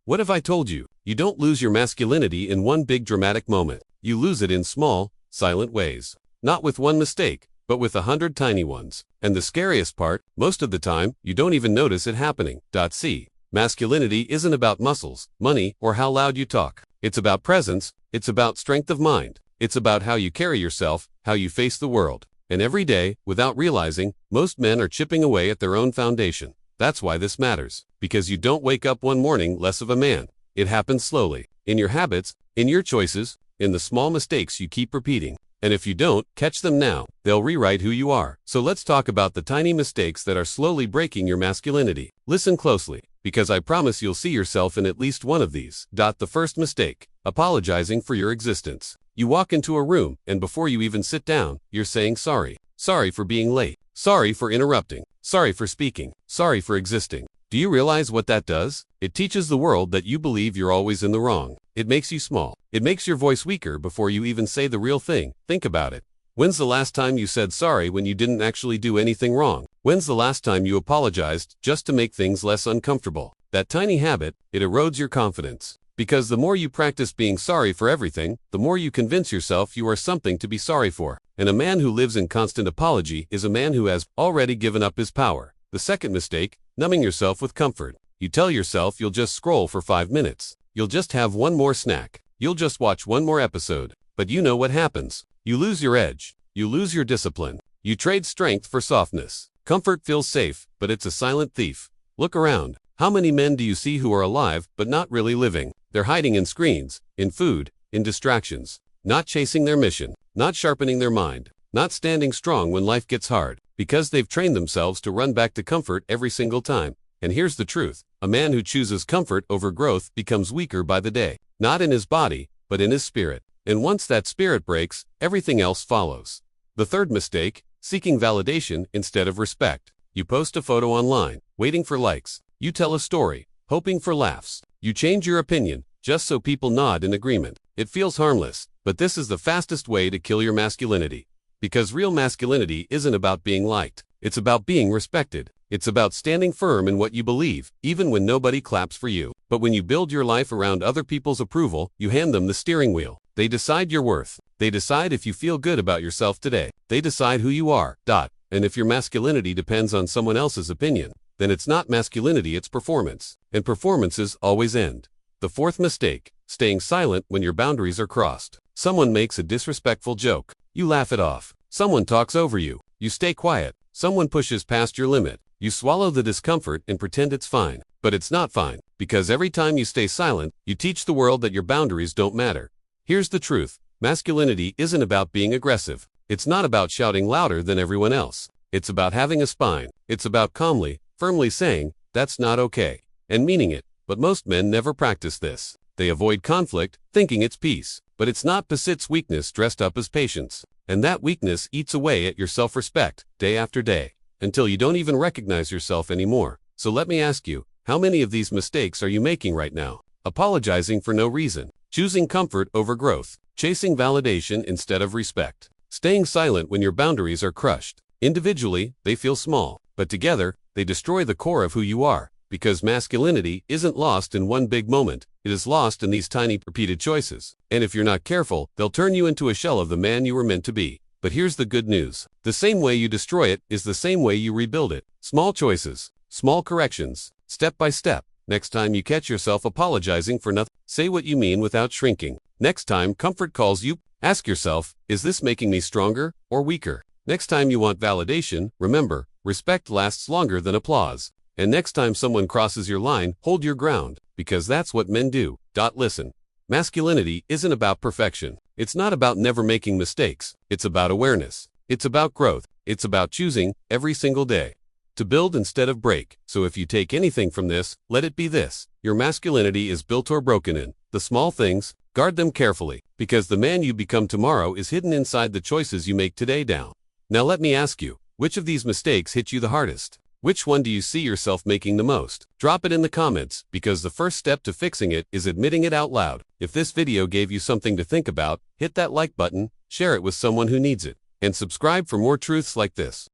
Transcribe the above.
What if I told you, you don't lose your masculinity in one big dramatic moment. You lose it in small, silent ways. Not with one mistake, but with 100 tiny ones. And the scariest part, most of the time, you don't even notice it happening. See, masculinity isn't about muscles, money, or how loud you talk. It's about presence, it's about strength of mind. It's about how you carry yourself, how you face the world. And every day, without realizing, most men are chipping away at their own foundation. That's why this matters. Because you don't wake up one morning less of a man. It happens slowly. In your habits, in your choices, in the small mistakes you keep repeating. And if you don't catch them now, they'll rewrite who you are. So let's talk about the tiny mistakes that are slowly breaking your masculinity. Listen closely, because I promise you'll see yourself in at least one of these. The first mistake, apologizing for your existence. You walk into a room, and before you even sit down, you're saying sorry. Sorry for being late. Sorry for interrupting. Sorry for speaking. Sorry for existing. Do you realize what that does? It teaches the world that you believe you're always in the wrong. It makes you small. It makes your voice weaker before you even say the real thing. Think about it. When's the last time you said sorry when you didn't actually do anything wrong? When's the last time you apologized just to make things less uncomfortable? That tiny habit, it erodes your confidence. Because the more you practice being sorry for everything, the more you convince yourself you are something to be sorry for. And a man who lives in constant apology is a man who has already given up his power. The second mistake, numbing yourself with comfort. You tell yourself you'll just scroll for 5 minutes. You'll just have one more snack. You'll just watch one more episode. But you know what happens. You lose your edge. You lose your discipline. You trade strength for softness. Comfort feels safe, but it's a silent thief. Look around. How many men do you see who are alive, but not really living? They're hiding in screens, in food, in distractions. Not chasing their mission. Not sharpening their mind. Not standing strong when life gets hard. Because they've trained themselves to run back to comfort every single time. And here's the truth. A man who chooses comfort over growth becomes weaker by the day. Not in his body, but in his spirit. And once that spirit breaks, everything else follows. The third mistake, seeking validation instead of respect. You post a photo online, waiting for likes. You tell a story, hoping for laughs. You change your opinion, just so people nod in agreement. It feels harmless, but this is the fastest way to kill your masculinity. Because real masculinity isn't about being liked. It's about being respected. It's about standing firm in what you believe, even when nobody claps for you. But when you build your life around other people's approval, you hand them the steering wheel. They decide your worth. They decide if you feel good about yourself today. They decide who you are. And if your masculinity depends on someone else's opinion, then it's not masculinity, it's performance. And performances always end. The fourth mistake, staying silent when your boundaries are crossed. Someone makes a disrespectful joke. You laugh it off. Someone talks over you. You stay quiet. Someone pushes past your limit. You swallow the discomfort and pretend it's fine. But it's not fine, because every time you stay silent, you teach the world that your boundaries don't matter. Here's the truth. Masculinity isn't about being aggressive. It's not about shouting louder than everyone else. It's about having a spine. It's about calmly, firmly saying, that's not okay, and meaning it. But most men never practice this. They avoid conflict, thinking it's peace. But it's not, it's weakness dressed up as patience. And that weakness eats away at your self-respect, day after day, until you don't even recognize yourself anymore. So let me ask you, how many of these mistakes are you making right now? Apologizing for no reason, choosing comfort over growth, chasing validation instead of respect, staying silent when your boundaries are crushed. Individually, they feel small, but together, they destroy the core of who you are. Because masculinity isn't lost in one big moment, it is lost in these tiny, repeated choices. And if you're not careful, they'll turn you into a shell of the man you were meant to be. But here's the good news. The same way you destroy it is the same way you rebuild it. Small choices, small corrections, step by step. Next time you catch yourself apologizing for nothing, say what you mean without shrinking. Next time comfort calls you, ask yourself, is this making me stronger or weaker? Next time you want validation, remember, respect lasts longer than applause. And next time someone crosses your line, hold your ground, because that's what men do. Listen, masculinity isn't about perfection. It's not about never making mistakes. It's about awareness. It's about growth. It's about choosing, every single day, to build instead of break. So if you take anything from this, let it be this. Your masculinity is built or broken in the small things. Guard them carefully, because the man you become tomorrow is hidden inside the choices you make today. Now let me ask you, which of these mistakes hit you the hardest? Which one do you see yourself making the most? Drop it in the comments, because the first step to fixing it is admitting it out loud. If this video gave you something to think about, hit that like button, share it with someone who needs it, and subscribe for more truths like this.